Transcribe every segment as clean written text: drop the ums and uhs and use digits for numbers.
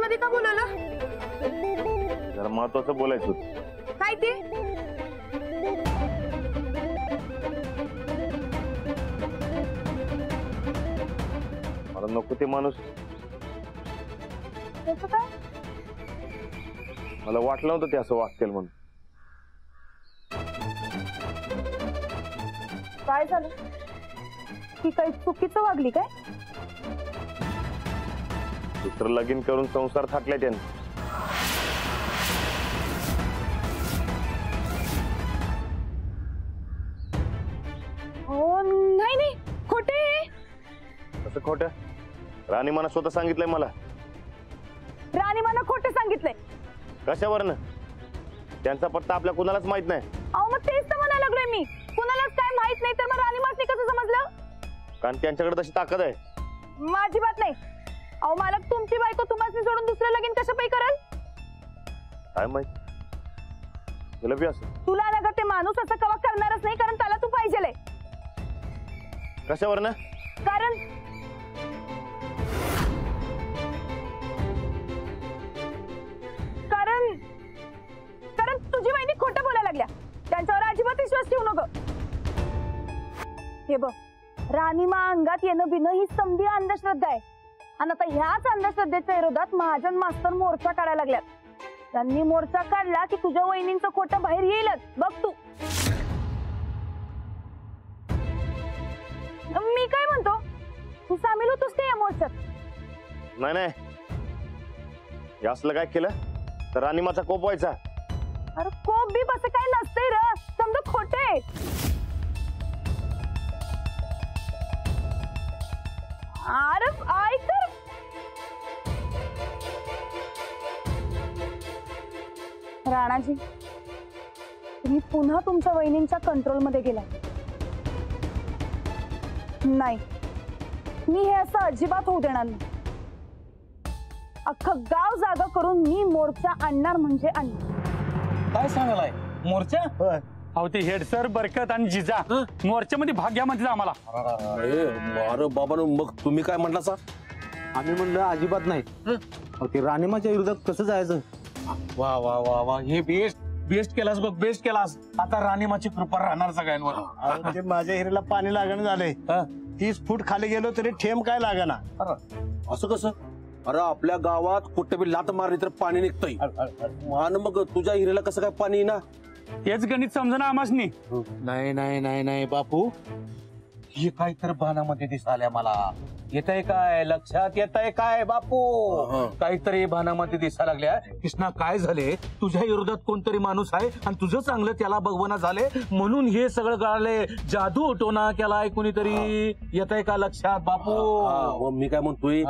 आतमध्ये का बोलवलं? जरा महत्वाचं बोलायचं होतं. काय ते? मला नको ते माणूस. कसं काय? मला वाटलं नव्हतं ते असं वागतील म्हणून. काय झालं? ती काही चुकीचं वागली काय? दुसरं लगीन करून संसार थाटलाय त्याने. हो नाही नाही, खोटे. असं खोटं? राणी मला स्वतः सांगितलंय मला. राणी मला खोटं सांगितलंय. कशावरनं? त्यांचा पत्ता आपल्या कुणालाच माहित नाही. अहो मग तेच तर म्हणायला लागलोय मी. कुणालाच काय माहित नाही तर मग राणी मासनी कसं समजलं? कारण त्यांच्याकडे तशी ताकद आहे. माझी बात नाही. अहो मालक, तुमची बायको तुम्हाला सोडून दुसरं लगीन कसं पै करल? काय माहित? तुला बी असं? तुला ना ते माणूस असं कवा करणारच नाही, कारण त्याला तू पाहिजेल. कशावरनं? कारण कारण कारण तुझी वहिनी खोटं बोलायला लागल्या. त्यांच्यावर अजिबात विश्वास ठेवू नको. हे बघ, राणीमा अंगात येणं बिणं ही समधी अंधश्रद्धा आहे. आणि आता ह्याच अंधश्रद्धेच्या विरोधात महाजन मास्तर मोर्चा काढायला लागल्यात. त्यांनी मोर्चा काढला की तुझ्या वहिनींचं खोटं बाहेर येईलच. बघ तू. मी काय म्हणतो, तू सामील होतोस ते या मोर्चात? नाही नाही, हे असलं काय केलं तर राणीमाचा कोप व्हायचा. अरे कोप बीप असं काय नसतंय र. समजा खोटे. अरे ऐक तर. राणाजी, तुम्ही पुन्हा तुमच्या वहिनींच्या कंट्रोलमध्ये गेला. नाही, मी हे असं अजिबात होऊ देणार नाही. अख्खं गाव जागा करून मी मोर्चा आणणार म्हणजे आणणार. काय सांगालाय? मोर्चा? अहो ते हेड सर, बरकत आणि जिजा मोर्चामध्ये भाग घ्या म्हणते आम्हाला. अरे बाबा, मग तुम्ही काय म्हणला सा? आम्ही म्हणलं अजिबात नाही. ते राणीमाच्या विरोधात कसं जायचं? वा वा वा वा, हे बेस्ट केलास बघ, बेस्ट केलास. आता राणीमाची कृपा राहणार सगळ्यांवर. ते माझ्या हिरेला पाणी लागणं झालंय. 30 फूट खाली गेलो तरी ठेम काय लागना. असं कसं? अरे आपल्या गावात कुठे बी लात मारली तर पाणी निघतंय, आणि मग तुझ्या हिरेला कसं काय पाणी येईना? हेच गणित समजा आमासनी. नाही नाही नाही नाही बापू, हे काय तर भानामध्ये दिसाल्या मला. येतंय काय लक्षात? येतंय काय बापू? काहीतरी भानामध्ये दिसायला लागल्या. कृष्णा काय झाले? तुझ्या विरोधात कोणतरी माणूस आहे आणि तुझं चांगलं त्याला बघवणं झाले म्हणून हे सगळं कळाले. जादू उठवणा केलाय कोणीतरी. येतंय का लक्षात बापू? मी काय म्हणतोय,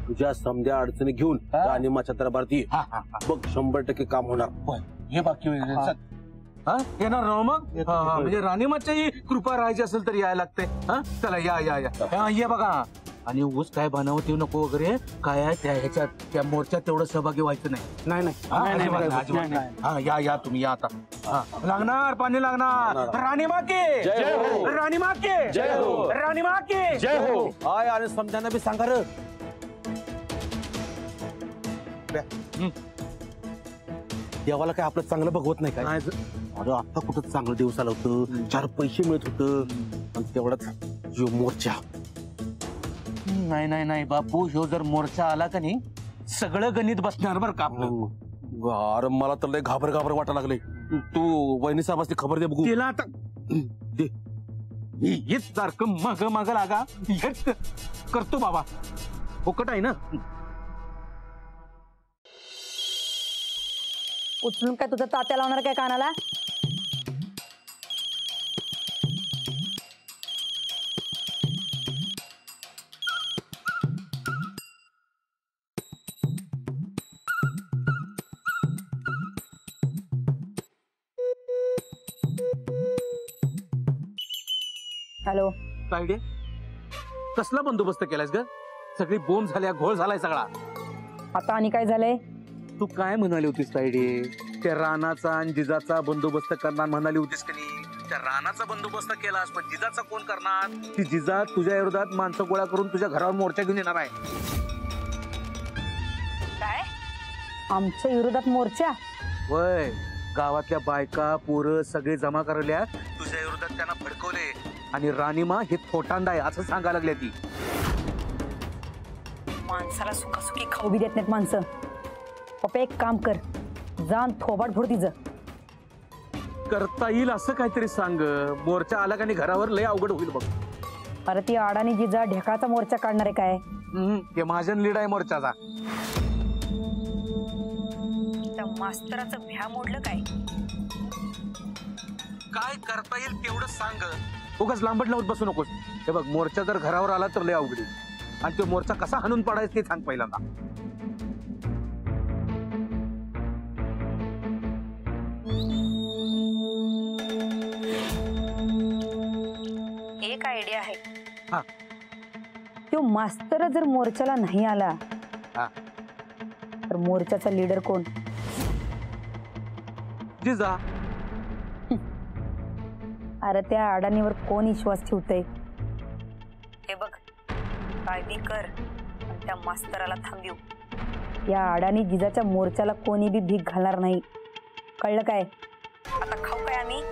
तुझ्या समध्या अडचणी घेऊन राणीमाच्या दरबारात ये. बघ 100% काम होणार. हे बाकी येणार ना मग. म्हणजे राणीमाची कृपा राहायची असेल तर यायला लागते. चला या या या ये बघा. आणि उगाच काय बनावत येऊ नको वगैरे काय आहे त्या ह्याच्यात, त्या मोर्चात तेवढं सहभागी व्हायचं नाही. नाही या या तुम्ही या आता. लागणार पाणी लागणार. राणीमा की जय हो. राणीमा की जय हो. राणीमा की जय हो. हाय, आणि समध्यांना बी सांगा र. देवाला काय आपलं चांगलं बघवत नाही काय? अरे आता कुठं चांगलं दिवस आलं होतं, 4 पैसे मिळत होतं, आणि तेवढाच जो मोर्चा. नाही नाही नाही बापू, ह्यो जर मोर्चा आला का नाही सगळं गणित बसणार बरं का आपलं. अरे मला तर लय घाबर घाबर वाटायला लागले. तू वहिनी साहेबांची खबर दे बघू. तिला आता दे. हेच सारखं माग माग लागा. हेच करतो बाबा, फुकट आहे ना. उचलून काय तुझं तात्या लावणार काय कानाला? हॅलो, काय कसला बंदोबस्त केलायस ग? सगळी बोंब झाल्या, घोळ झालाय सगळा. आता आणि काय झालंय? तू काय म्हणाली होतीस तायडे? त्या रानाचा आणि जिजाचा बंदोबस्त करणार म्हणाली होतीस की नाही? त्या रानाचा बंदोबस्त केलास, पण जिजाचा कोण करणार? ती जिजा तुझ्या विरोधात माणसं गोळा करून तुझ्या घरावर मोर्चा घेऊन येणार आहे. काय आमच्या विरोधात मोर्चा? वय गावातल्या बायका पोरं सगळे जमा करल्या तुझ्या विरोधात त्यांना भडकवले आणि राणीमा हे थोटांड आहे असं सांगायला लागल्या ती. माणसाला सुखासुखी खाऊ बी देत नाहीत माणसं. पप्पा एक काम कर, जाण थोबाड फोड तिचं. करता येईल असं काहीतरी सांग. मोर्चा आला का नाही घरावर लय अवघड होईल बघ. अरे ती आडानी जिजा ढेकाचा मोर्चा काढणार आहे काय? ते महाजन लीड आहे मोर्चाचा. त्या मास्तराचं भ्या मोडलं काय? काय करता येईल तेवढं सांग. उगाच लांबट लावत बसू नकोस. हे बघ मोर्चा जर घरावर आला तर लय अवघड होईल. आणि तो मोर्चा कसा हाणून पाडायचा ते सांग पहिल्यांदा. एक आयडिया आहे. हा. तो मास्तर जर मोर्चाला नाही आला हा. तर मोर्चाचा लीडर कोण? जिजा. अरे त्या अडाणीवर कोण विश्वास ठेवतय? हे बघ, काळजी कर आणि त्या मास्तराला थांबव. या अडाणी जिजाच्या मोर्चाला कोणी बी भीक घालणार नाही, कळलं काय? आता खाऊ काय आम्ही?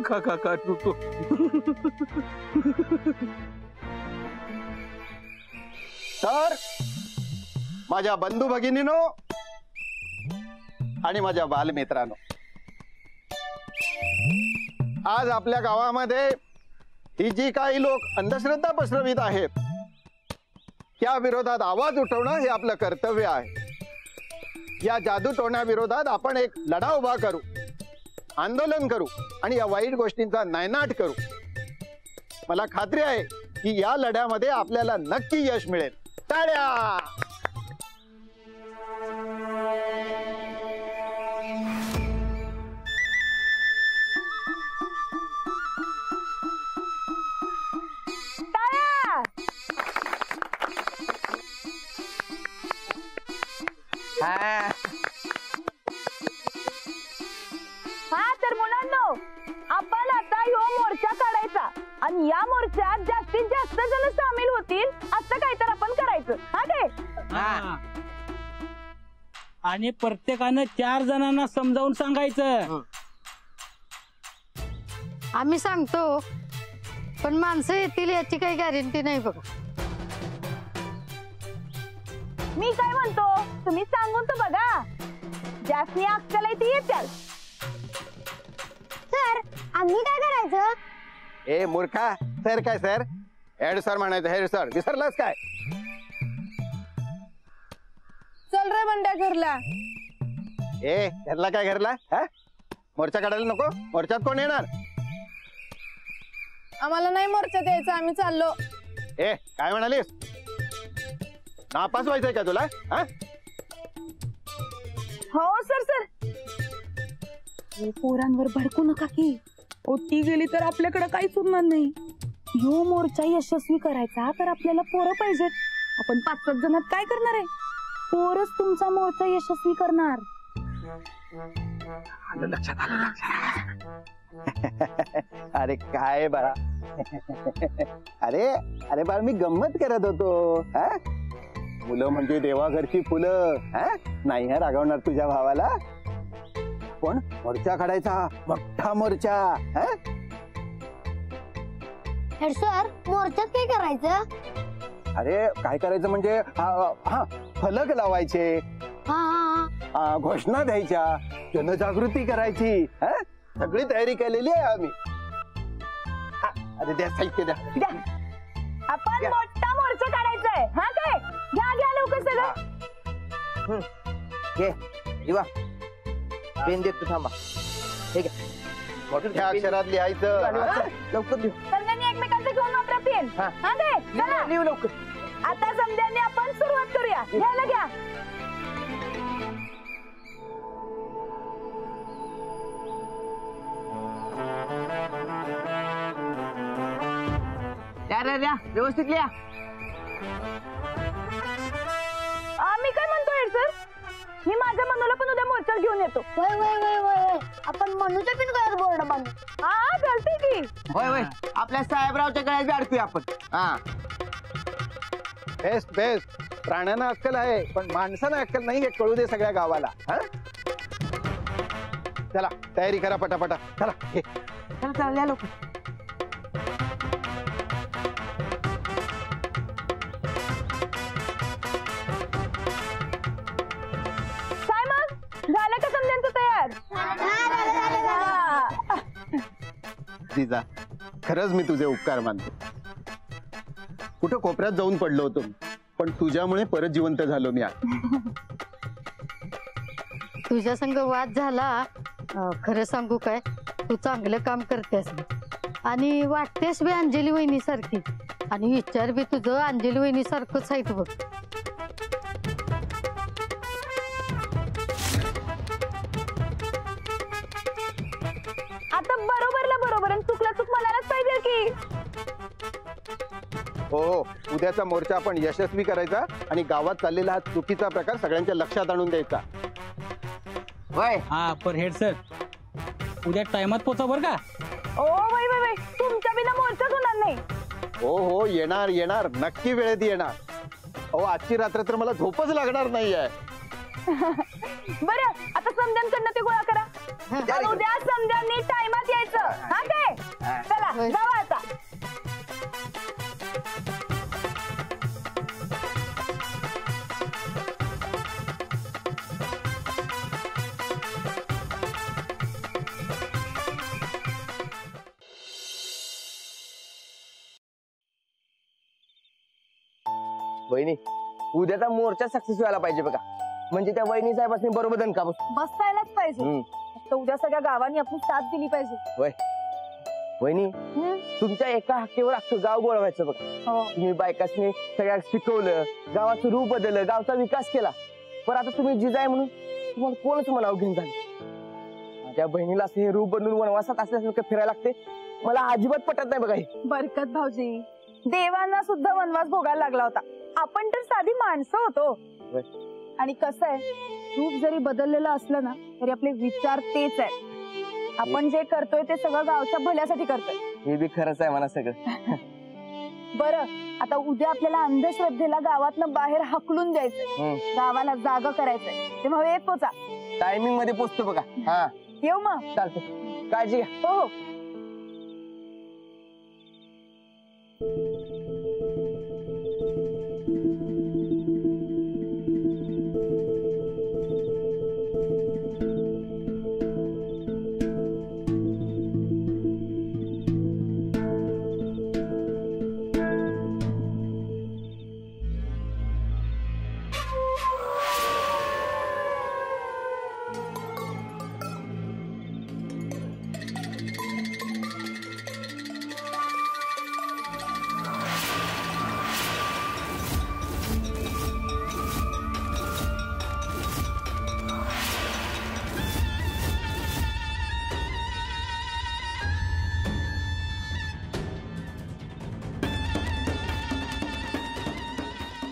का का का तू तर माझ्या बंधू भगिनीनो आणि माझ्या बालमित्रांनो, आज आपल्या गावामध्ये ही जी काही लोक अंधश्रद्धा पसरवित आहेत त्या विरोधात आवाज उठवणं हे आपलं कर्तव्य आहे. या जादूटोण्याविरोधात आपण एक लढा उभा करू, आंदोलन करू आणि या वाईट गोष्टींचा नायनाट करू. मला खात्री आहे की या लढ्यामध्ये आपल्याला नक्की यश मिळेल. टाळ्या! हा तर मुलांनो, आपण आता ह्यो मोर्चा काढायचा आणि या मोर्चात जास्तीत जास्त जण सामील होतील असं काय तर आपण करायचं. हा काय? आणि प्रत्येकानं 4 जणांना समजावून सांगायचं. आम्ही सांगतो पण माणसं येतील याची काही गॅरंटी नाही बघा. मी काय म्हणतो, तुम्ही सांगून तर बघा. ज्यासनी अक्कल आहे ती येत्याल. सर आम्ही काय करायचं? ए मूर्खा, सर काय सर? हेड सर म्हणायचं. हेड सर विसरलास काय? चल रे बंड्या घरला. ए घरला काय घरला? मोर्चा काढायला नको? मोर्चात कोण येणार? आम्हाला नाही मोर्चा द्यायचा, आम्ही चाललो. ए काय म्हणालीस? नापास व्हायचंय का तुला? हो सर. सर पोरांवर भडकू नका की. ती गेली तर आपल्याकडे काहीच उरणार नाही. ह्यो मोर्चा यशस्वी करायचा तर आपल्याला पोरं पाहिजेत. आपण 5-7 जणात काय करणार आहे? पोरच तुमचा मोर्चा यशस्वी करणार. अरे काय बाळा, अरे अरे बाळ मी गंमत करत होतो. मुलं म्हणजे देवाघरची फुलं. नाही हा रागवणार तुझ्या भावाला. पण मोर्चा काढायचा, मोठा मोर्चा. हेड सर मोर्चात काय करायचं? अरे काय करायचं म्हणजे हा फलक लावायचे, घोषणा द्यायच्या, जनजागृती करायची. सगळी तयारी केलेली आहे आम्ही. अरे द्या साहित्य द्या. आपण मोठा मोर्चा काढायचाय. हा काय? घ्या लवकर सगळं. घे दिवा, पेन देतो थांबा. ठीक आहे, मोठ्या अक्षरात लिहायचं. लवकर लिहू. सगळ्यांनी एकमेकांचं घेऊन वापरा पेन. हा काय? चला लिहू लवकर. आता समजांनी आपण सुरुवात करूया. घ्यायला घ्या. द्या व्यवस्थित लिहा. मी काय म्हणतोय सर, मी माझ्या मनूला पण उद्या मोर्चात घेऊन येतो. वय आपण मनूच्या पिन काय बोर्ड बांधू. हा चालते की. होय आपल्या साहेबरावच्या गळ्यात बी अडकूया आपण. बेस्ट प्राण्यांना अक्कल आहे पण माणसांना अक्कल नाही हे कळू दे सगळ्या गावाला. हा चला तयारी करा पटापटा. चला हे चला लोक. काय मग झालं का समजांचं तयार? जिजा खरंच मी तुझे उपकार मानतो. कुठं कोपऱ्यात जाऊन पडलो होतो पण तुझ्यामुळे परत जिवंत झालो मी. तुझ्या संग वाद झाला. खरं सांगू काय, तू चांगलं काम करतेस आणि वाटतेस बी अंजली वहिनी सारखी आणि विचार बी तुझं अंजली वहिनी सारखंच आहे बघ. आता बरोबरला बरोबर आणि चुकला चूक म्हणायलाच पाहिजे की. हो उद्याचा मोर्चा आपण यशस्वी करायचा आणि गावात चाललेला हा चुकीचा प्रकार सगळ्यांच्या लक्षात आणून द्यायचा. वय हा पर हेड सर उद्या टाइमात पोचा बर का. ओ बाई बाई बाई, तुमच्या बिना मोर्चाच होणार नाही. हो हो येणार येणार नक्की वेळेत येणार. अहो आजची रात्र तर मला झोपच लागणार नाहीये. बरं आता समजांकडनं ते गोळा करा आणि उद्या समजांनी टाइमात यायचं. हा काय चला जावा आता. वहिनी उद्याचा मोर्चा सक्सेस व्हायला पाहिजे बघा. म्हणजे त्या वहिनी साहेबांनी बरोबर दणका बसायलाच पाहिजे. तर उद्या सगळ्या गावांनी आपली साथ दिली पाहिजे. वय वहिनी तुमच्या एका हक्केवर अख्खं गाव गोळवायचं बघा. तुम्ही बायकासनी सगळ्या शिकवलं, गावाचं रूप बदललं, गावचा विकास केला. पण आता तुम्ही जिजाय म्हणून तुम्हाला कोणच मनाव घेऊन झाले. माझ्या बहिणीला असं हे रूप बदलून वनवासात असल्यासारखं फिरायला लागते. मला अजिबात पटत नाही बघा हे. बरकत भाऊजी, देवांना सुद्धा वनवास भोगायला लागला होता. आपण तर साधी माणसं होतो. आणि कसं आहे, रूप जरी बदललेलं असलं ना तरी आपले विचार तेच आहे. आपण जे करतोय ते सगळं गावच्या भल्यासाठी करतोय. हे बी खरंच आहे म्हणा सगळं. बरं आता उद्या आपल्याला अंधश्रद्धेला गावातनं बाहेर हकलून द्यायचंय. गावाला जागा करायचंय. तेव्हा वेळेत पोचा. टायमिंग मध्ये पोचतो बघा. हा येऊ मग. चालतं, काळजी घ्या. हो.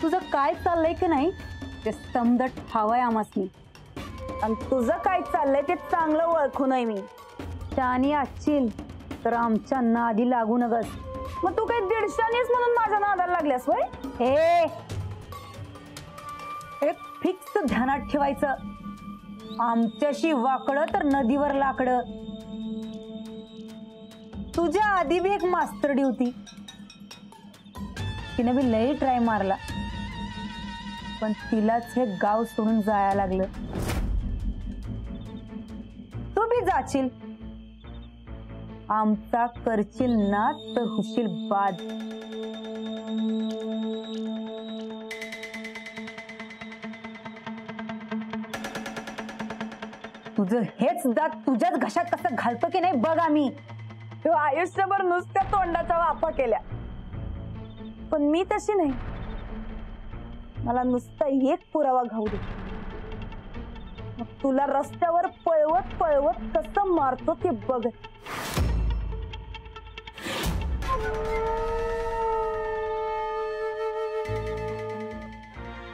तुझं काय चाललंय की नाही ते समदट हवंय आमासनी. आणि तुझं काय चाललंय ते चांगलं ओळखून आहे मी. त्याने आजशील तर आमच्या नादी लागू नगस. मग तू काही 150 म्हणून माझ्या नादाला लागल्यास वय. हे एक फिक्स ध्यानात ठेवायचं. आमच्याशी वाकडं तर नदीवर लाकडं. तुझ्या आधी बी एक मास्तरडी होती. तिने बी लई ट्राय मारला पण तिलाच हे गाव सोडून जायला लागलं. तू बी जाशील. आमचा करशील ना तर होशील बाद. तुझं हेच दात तुझ्याच घशात कसं घालतो की नाही बघ आम्ही. तो आयुष्यभर नुसत्या तोंडाचा वापा केल्या पण मी तशी नाही. मला नुसता एक पुरावा घाऊ दे. तुला रस्त्यावर पळवत पळवत कसं मारतो ते बघ.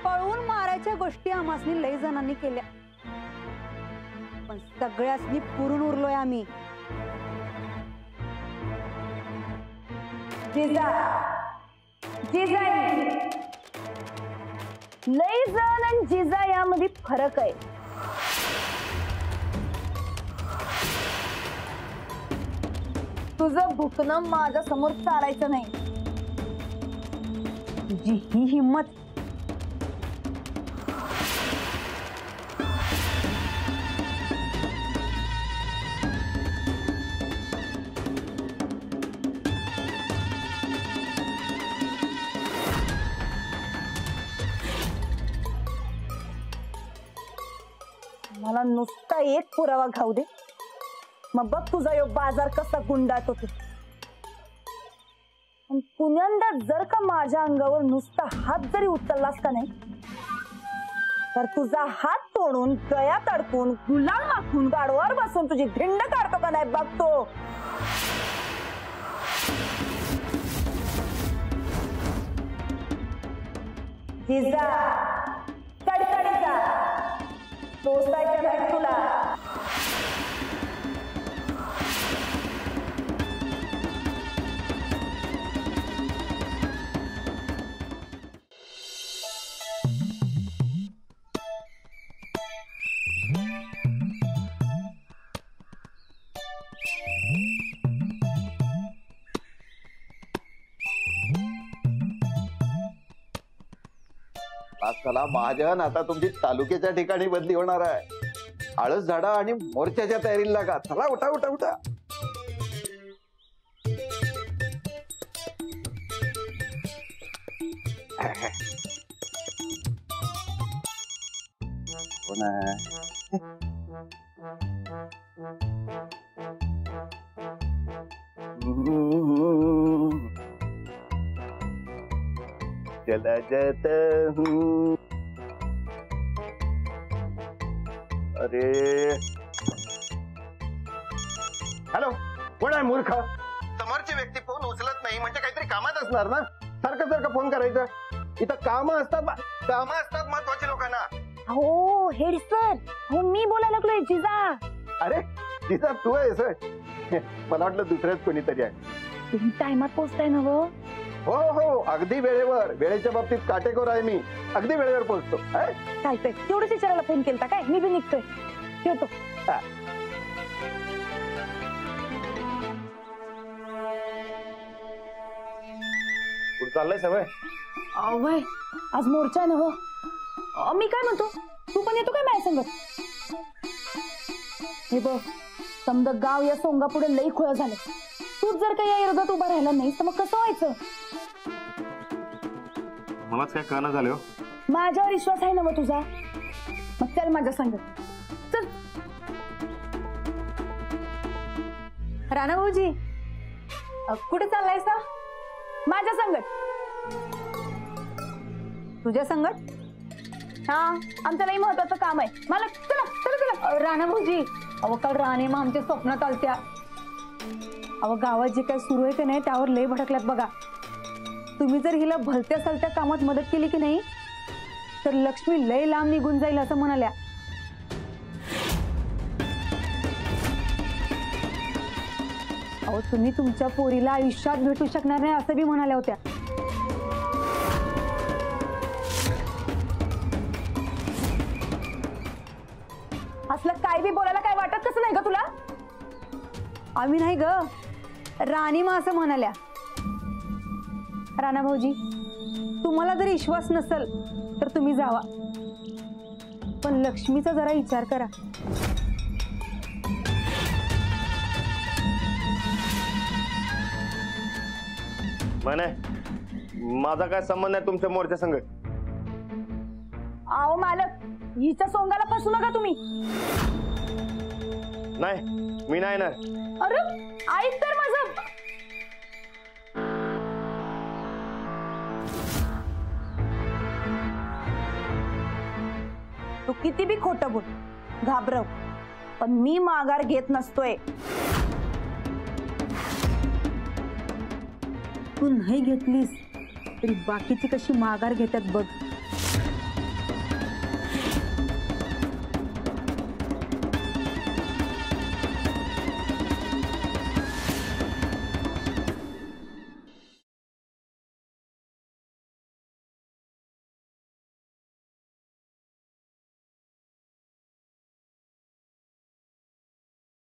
पळवून मारायच्या गोष्टी आम्हासनी लई जणांनी केल्या पण सगळ्यासनी पुरून उरलोय आम्ही. जिजा जिजाई लय जण आणि जिजा यामध्ये फरक आहे. तुझं भुकणं माझ्या समोर चालायचं नाही. तुझी ही हिम्मत मला नुसता एक पुरावा खाऊ दे, मग बघ तुझा यो बाजार कसा गुंडात होतो. पुण्यांदा जर का माझ्या अंगावर नुसता हात जरी उचललास का नाही, तर तुझा हात तोडून गळ्यात अडकून गुलाम माखून गाडवावर बसून तुझी धिंड काढतो का नाही बघतो. जिजा कडकडीचा सोसायच्या भेट तुला. चला महाजन, आता तुमची तालुक्याच्या ठिकाणी बदली होणार आहे. आळस झाडा आणि मोर्चाच्या तयारीला लागा. चला उठा उठा उठा. कोण आहे? चला जाता हूँ. अरे हॅलो, कोण आहे मूर्ख? समोरची व्यक्ती फोन उचलत नाही म्हणजे काहीतरी कामात असणार ना. सारखं सारखं फोन करायचं. इथं कामं असतात महत्वाची लोकांना. हो हेड सर, हो मी बोलायला लागलोय जिजा. अरे जिजा तू आहेस? मला वाटलं दुसऱ्याच कोणीतरी आहे. तुम्ही टायमात पोहोचताय ना? हो हो अगदी वेळेवर. वेळेच्या बाबतीत काटेकोर आहे मी. अगदी वेळेवर पोहोचतो. चालतंय, तेवढंच विचारायला फोन केलता काय? मी बी निघतोय. ठेवतो. कुठं चाललंय सवय? वय आज मोर्चा आहे ना. हो मी काय म्हणतो, तू पण येतो काय माझ्या संगत? हे बघ, समजा गाव या सोंगा पुढे लई खोया झालं. तूच जर का या विरोधात उभा राहिला नाही तर मग कसं व्हायचं? मलाच काय कळना झालं. माझ्यावर विश्वास आहे ना मग तुझा? मग चल माझ्या संगत. चल. राणा भाऊजी कुठे चाललायसा? माझ्या संगत. तुझ्या संगत? हा, आमचं लई महत्वाचं काम आहे. मला चला चला चला. राणा भाऊजी, अहो काल राणे मग आमच्या स्वप्नात आलत्या. अहो गावात जे काय सुरू आहे की नाही त्यावर लय भडकल्यात बघा. तुम्ही जर हिला भलत्या सलत्या कामात मदत केली की नाही तर लक्ष्मी लय लांब निघून जाईल असं म्हणाल्या. अहो तुम्ही तुमच्या पोरीला आयुष्यात भेटू शकणार नाही असं बी म्हणाल्या होत्या. असलं काय बी बोलायला काय वाटत कसं नाही ग तुला? आम्ही नाही ग, राणीमा असं म्हणाल्या. राणा भाऊजी, तुम्हाला जर विश्वास नसेल तर तुम्ही जावा, पण लक्ष्मीचा जरा विचार करा. म्हणे माझा काय संबंध आहे तुमच्या मोर्चा संघ? आओ मालक, हिच्या सोंगाला फसू नका तुम्ही. नाही, मी नाही ना. अरे ऐक तर माझं. तू किती बी खोटं बोल, घाबरव, पण मी माघार घेत नसतोय. तू नाही घेतलीस तरी बाकीची कशी माघार घेतात बघ.